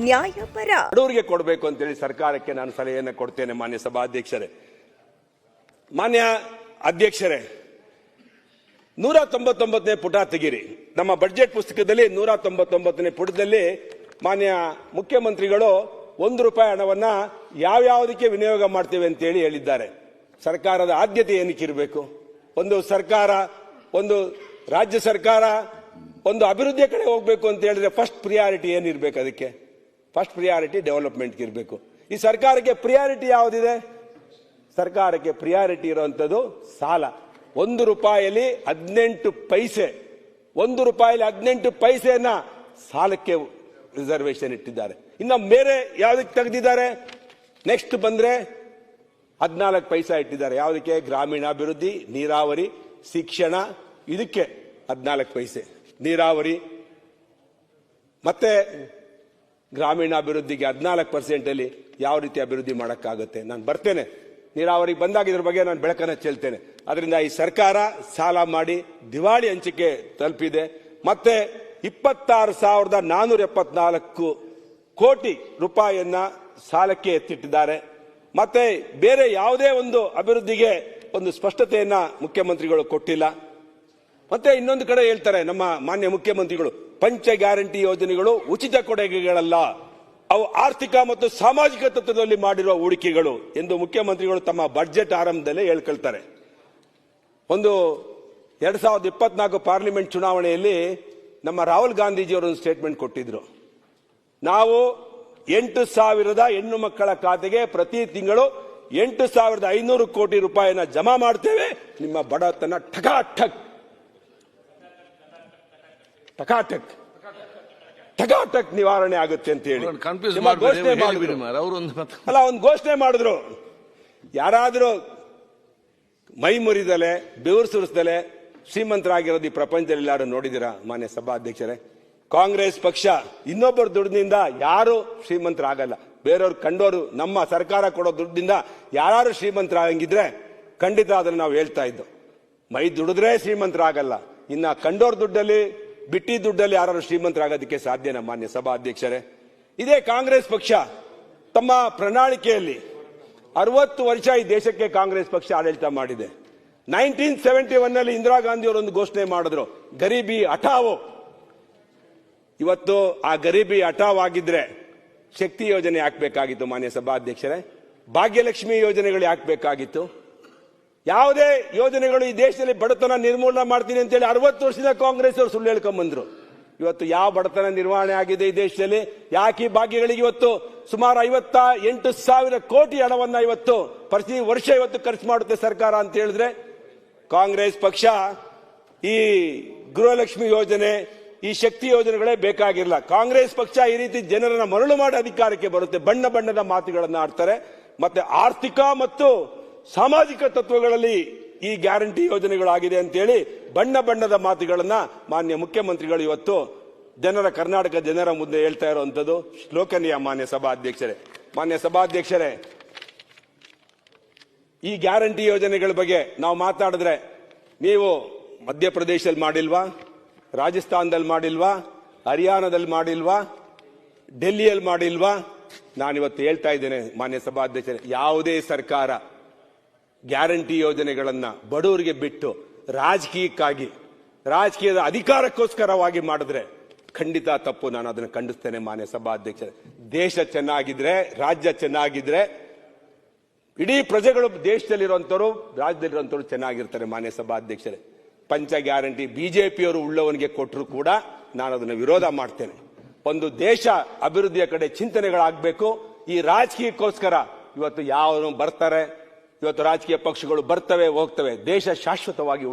ನ್ಯಾಯಪರ. ಬಡವರಿಗೆ ಕೊಡಬೇಕು ಅಂತೇಳಿ ಸರ್ಕಾರಕ್ಕೆ ನಾನು ಸಲಹೆಯನ್ನು ಕೊಡ್ತೇನೆ. ಮಾನ್ಯ ಸಭಾಧ್ಯಕ್ಷರೇ, ಮಾನ್ಯ ಅಧ್ಯಕ್ಷರೇ, 199ನೇ ಪುಟ ತೆಗೀರಿ. ನಮ್ಮ ಬಜೆಟ್ ಪುಸ್ತಕದಲ್ಲಿ 199ನೇ ಪುಟದಲ್ಲಿ ಮಾನ್ಯ ಮುಖ್ಯಮಂತ್ರಿಗಳು ₹1 ಹಣವನ್ನ ಯಾವ್ಯಾವುದಕ್ಕೆ ವಿನಿಯೋಗ ಮಾಡ್ತೇವೆ ಅಂತೇಳಿ ಹೇಳಿದ್ದಾರೆ. ಸರ್ಕಾರದ ಆದ್ಯತೆ ಏನಕ್ಕೆ ಇರಬೇಕು? ಒಂದು ಸರ್ಕಾರ, ಒಂದು ರಾಜ್ಯ ಸರ್ಕಾರ ಒಂದು ಅಭಿವೃದ್ಧಿಯ ಕಡೆ ಹೋಗಬೇಕು ಅಂತ ಹೇಳಿದ್ರೆ ಫಸ್ಟ್ ಪ್ರಿಯಾರಿಟಿ ಏನಿರಬೇಕು? ಅದಕ್ಕೆ ಫಸ್ಟ್ ಪ್ರಿಯಾರಿಟಿ ಡೆವಲಪ್ಮೆಂಟ್ಗೆ ಇರಬೇಕು. ಈ ಸರ್ಕಾರಕ್ಕೆ ಪ್ರಿಯಾರಿಟಿ ಯಾವುದಿದೆ? ಸರ್ಕಾರಕ್ಕೆ ಪ್ರಿಯಾರಿಟಿ ಇರುವಂತದ್ದು ಸಾಲ. ₹1 18 ಪೈಸೆ, ₹1 18 ಸಾಲಕ್ಕೆ ರಿಸರ್ವೇಶನ್ ಇಟ್ಟಿದ್ದಾರೆ. ಇನ್ನು ಬೇರೆ ಯಾವುದಕ್ಕೆ ತೆಗೆದಿದ್ದಾರೆ? ನೆಕ್ಸ್ಟ್ ಬಂದ್ರೆ 14 ಪೈಸೆ ಇಟ್ಟಿದ್ದಾರೆ. ಯಾವುದಕ್ಕೆ? ಗ್ರಾಮೀಣಾಭಿವೃದ್ಧಿ, ನೀರಾವರಿ, ಶಿಕ್ಷಣ, ಇದಕ್ಕೆ 14 ಪೈಸೆ. ನೀರಾವರಿ ಮತ್ತೆ ಗ್ರಾಮೀಣಾಭಿವೃದ್ಧಿಗೆ 14% ಯಾವ ರೀತಿ ಅಭಿವೃದ್ಧಿ ಮಾಡಕ್ಕಾಗುತ್ತೆ? ನಾನು ಬರ್ತೇನೆ, ನೀರಾವರಿಗೆ ಬಂದಾಗ ಇದ್ರ ಬಗ್ಗೆ ನಾನು ಬೆಳಕನ್ನು ಚೆಲ್ತೇನೆ. ಅದರಿಂದ ಈ ಸರ್ಕಾರ ಸಾಲ ಮಾಡಿ ದಿವಾಳಿ ಹಂಚಿಕೆ ತಲುಪಿದೆ. ಮತ್ತೆ 26,474 ಕೋಟಿ ರೂಪಾಯಿಯನ್ನ ಸಾಲಕ್ಕೆ ಎತ್ತಿಟ್ಟಿದ್ದಾರೆ. ಮತ್ತೆ ಬೇರೆ ಯಾವುದೇ ಒಂದು ಅಭಿವೃದ್ಧಿಗೆ ಒಂದು ಸ್ಪಷ್ಟತೆಯನ್ನ ಮುಖ್ಯಮಂತ್ರಿಗಳು ಕೊಟ್ಟಿಲ್ಲ. ಮತ್ತೆ ಇನ್ನೊಂದು ಕಡೆ ಹೇಳ್ತಾರೆ ನಮ್ಮ ಮಾನ್ಯ ಮುಖ್ಯಮಂತ್ರಿಗಳು, ಪಂಚ ಗ್ಯಾರಂಟಿ ಯೋಜನೆಗಳು ಉಚಿತ ಕೊಡುಗೆಗಳಲ್ಲ, ಅವು ಆರ್ಥಿಕ ಮತ್ತು ಸಾಮಾಜಿಕ ತತ್ವದಲ್ಲಿ ಮಾಡಿರುವ ಹೂಡಿಕೆಗಳು ಎಂದು ಮುಖ್ಯಮಂತ್ರಿಗಳು ತಮ್ಮ ಬಜೆಟ್ ಆರಂಭದಲ್ಲೇ ಹೇಳ್ಕೊಳ್ತಾರೆ. ಒಂದು 2024 ಪಾರ್ಲಿಮೆಂಟ್ ಚುನಾವಣೆಯಲ್ಲಿ ನಮ್ಮ ರಾಹುಲ್ ಗಾಂಧೀಜಿಯವರು ಒಂದು ಸ್ಟೇಟ್ಮೆಂಟ್ ಕೊಟ್ಟಿದ್ರು. ನಾವು 8,000 ಹೆಣ್ಣು ಮಕ್ಕಳ ಖಾತೆಗೆ ಪ್ರತಿ ತಿಂಗಳು 8,500 ಕೋಟಿ ರೂಪಾಯಿನ ಜಮಾ ಮಾಡ್ತೇವೆ, ನಿಮ್ಮ ಬಡತನ ಟಕಾಟಕ್ ನಿವಾರಣೆ ಆಗುತ್ತೆ ಅಂತ ಹೇಳಿ ಒಂದು ಘೋಷಣೆ ಮಾಡಿದ್ರು. ಯಾರಾದ್ರೂ ಮೈ ಮುರಿದಲೆ, ಬೆವರು ಸುರಿಸದಲೆ ಶ್ರೀಮಂತರಾಗಿರೋದು ಈ ಪ್ರಪಂಚದಲ್ಲಿ ಯಾರು ನೋಡಿದಿರಾ? ಮಾನ್ಯ ಸಭಾಧ್ಯಕ್ಷರೇ, ಕಾಂಗ್ರೆಸ್ ಪಕ್ಷ ಇನ್ನೊಬ್ಬರ ದುಡ್ಡಿನಿಂದ ಯಾರು ಶ್ರೀಮಂತರಾಗಲ್ಲ. ಬೇರೆಯವ್ರು ಕಂಡೋರು ನಮ್ಮ ಸರ್ಕಾರ ಕೊಡೋ ದುಡ್ಡಿಂದ ಯಾರು ಶ್ರೀಮಂತರಾಗಂಗಿದ್ರೆ ಖಂಡಿತ ಅದನ್ನು ನಾವು ಹೇಳ್ತಾ ಇದ್ದು. ಮೈ ದುಡಿದ್ರೆ ಶ್ರೀಮಂತರಾಗಲ್ಲ, ಇನ್ನ ಕಂಡೋರ್ ದುಡ್ಡಲ್ಲಿ, ಬಿಟ್ಟಿ ದುಡ್ಡಲ್ಲಿ ಯಾರು ಶ್ರೀಮಂತರಾಗೋದಕ್ಕೆ ಸಾಧ್ಯನಾ? ಮಾನ್ಯ ಸಭಾಧ್ಯಕ್ಷರೇ, ಇದೇ ಕಾಂಗ್ರೆಸ್ ಪಕ್ಷ ತಮ್ಮ ಪ್ರಣಾಳಿಕೆಯಲ್ಲಿ 60 ವರ್ಷ ಈ ದೇಶಕ್ಕೆ ಕಾಂಗ್ರೆಸ್ ಪಕ್ಷ ಆಡಳಿತ ಮಾಡಿದೆ. 1971 ಇಂದಿರಾ ಗಾಂಧಿ ಅವರು ಒಂದು ಘೋಷಣೆ ಮಾಡಿದ್ರು, ಗರೀಬಿ ಹಠಾವೋ. ಇವತ್ತು ಆ ಗರೀಬಿ ಹಠಾವ್ ಆಗಿದ್ರೆ ಶಕ್ತಿ ಯೋಜನೆ ಹಾಕ್ಬೇಕಾಗಿತ್ತು. ಮಾನ್ಯ ಸಭಾಧ್ಯಕ್ಷರೇ, ಭಾಗ್ಯಲಕ್ಷ್ಮಿ ಯೋಜನೆಗಳು ಹಾಕ್ಬೇಕಾಗಿತ್ತು. ಯಾವುದೇ ಯೋಜನೆಗಳು ಈ ದೇಶದಲ್ಲಿ ಬಡತನ ನಿರ್ಮೂಲನೆ ಮಾಡ್ತೀನಿ ಅಂತೇಳಿ 60 ವರ್ಷದ ಕಾಂಗ್ರೆಸ್ ಅವರು ಸುಳ್ಳು ಹೇಳ್ಕೊಂಡ್ಬಂದ್ರು. ಇವತ್ತು ಯಾವ ಬಡತನ ನಿರ್ವಹಣೆ ಆಗಿದೆ ಈ ದೇಶದಲ್ಲಿ? ಯಾಕೆ ಈ ಭಾಗ್ಯಗಳಿಗೆ ಇವತ್ತು ಸುಮಾರು 58,000 ಕೋಟಿ ಹಣವನ್ನ ಇವತ್ತು ಪ್ರತಿ ವರ್ಷ ಇವತ್ತು ಖರ್ಚು ಮಾಡುತ್ತೆ ಸರ್ಕಾರ ಅಂತ ಹೇಳಿದ್ರೆ, ಕಾಂಗ್ರೆಸ್ ಪಕ್ಷ ಈ ಗೃಹಲಕ್ಷ್ಮಿ ಯೋಜನೆ, ಈ ಶಕ್ತಿ ಯೋಜನೆಗಳೇ ಬೇಕಾಗಿರಲ್ಲ. ಕಾಂಗ್ರೆಸ್ ಪಕ್ಷ ಈ ರೀತಿ ಜನರನ್ನ ಮರಳು ಮಾಡಿ ಅಧಿಕಾರಕ್ಕೆ ಬರುತ್ತೆ, ಬಣ್ಣ ಬಣ್ಣದ ಮಾತುಗಳನ್ನ ಆಡ್ತಾರೆ. ಮತ್ತೆ ಆರ್ಥಿಕ ಮತ್ತು ಸಾಮಾಜಿಕ ತತ್ವಗಳಲ್ಲಿ ಈ ಗ್ಯಾರಂಟಿ ಯೋಜನೆಗಳಾಗಿದೆ ಅಂತೇಳಿ ಬಣ್ಣ ಬಣ್ಣದ ಮಾತುಗಳನ್ನ ಮಾನ್ಯ ಮುಖ್ಯಮಂತ್ರಿಗಳು ಇವತ್ತು ಕರ್ನಾಟಕ ಜನರ ಮುಂದೆ ಹೇಳ್ತಾ ಇರುವಂತದ್ದು ಶ್ಲೋಕನೀಯ. ಮಾನ್ಯ ಸಭಾಧ್ಯಕ್ಷರೇ, ಈ ಗ್ಯಾರಂಟಿ ಯೋಜನೆಗಳ ಬಗ್ಗೆ ನಾವು ಮಾತಾಡಿದ್ರೆ ನೀವು ಮಧ್ಯಪ್ರದೇಶದಲ್ಲಿ ಮಾಡಿಲ್ವಾ, ರಾಜಸ್ಥಾನದಲ್ಲಿ ಮಾಡಿಲ್ವಾ, ಹರಿಯಾಣದಲ್ಲಿ ಮಾಡಿಲ್ವಾ, ಡೆಲ್ಲಿಯಲ್ಲಿ ಮಾಡಿಲ್ವಾ? ನಾನಿವತ್ತು ಹೇಳ್ತಾ ಇದ್ದೇನೆ ಮಾನ್ಯ ಸಭಾಧ್ಯಕ್ಷರೇ, ಯಾವುದೇ ಸರ್ಕಾರ ಗ್ಯಾರಂಟಿ ಯೋಜನೆಗಳನ್ನ ಬಡವರಿಗೆ ಬಿಟ್ಟು ರಾಜಕೀಯದ ಅಧಿಕಾರಕ್ಕೋಸ್ಕರವಾಗಿ ಮಾಡಿದ್ರೆ ಖಂಡಿತ ತಪ್ಪು. ನಾನು ಅದನ್ನು ಖಂಡಿಸ್ತೇನೆ. ಮಾನ್ಯ ಸಭಾಧ್ಯಕ್ಷರೇ, ದೇಶ ಚೆನ್ನಾಗಿದ್ರೆ, ರಾಜ್ಯ ಚೆನ್ನಾಗಿದ್ರೆ ಇಡೀ ಪ್ರಜೆಗಳು, ದೇಶದಲ್ಲಿರುವಂತವರು, ರಾಜ್ಯದಲ್ಲಿರುವಂತವರು ಚೆನ್ನಾಗಿರ್ತಾರೆ. ಮಾನ್ಯ ಸಭಾಧ್ಯಕ್ಷರೇ, ಪಂಚ ಗ್ಯಾರಂಟಿ ಬಿಜೆಪಿಯವರು ಉಳ್ಳವನಿಗೆ ಕೊಟ್ಟರು ಕೂಡ ನಾನು ಅದನ್ನು ವಿರೋಧ ಮಾಡ್ತೇನೆ. ಒಂದು ದೇಶ ಅಭಿವೃದ್ಧಿಯ ಕಡೆ ಚಿಂತನೆಗಳಾಗಬೇಕು. ಈ ರಾಜಕೀಯಕ್ಕೋಸ್ಕರ ಇವತ್ತು ಯಾವ ಬರ್ತಾರೆ, ಇವತ್ತು ರಾಜಕೀಯ ಪಕ್ಷಗಳು ಬರ್ತವೆ ಹೋಗ್ತವೆ, ದೇಶ ಶಾಶ್ವತವಾಗಿ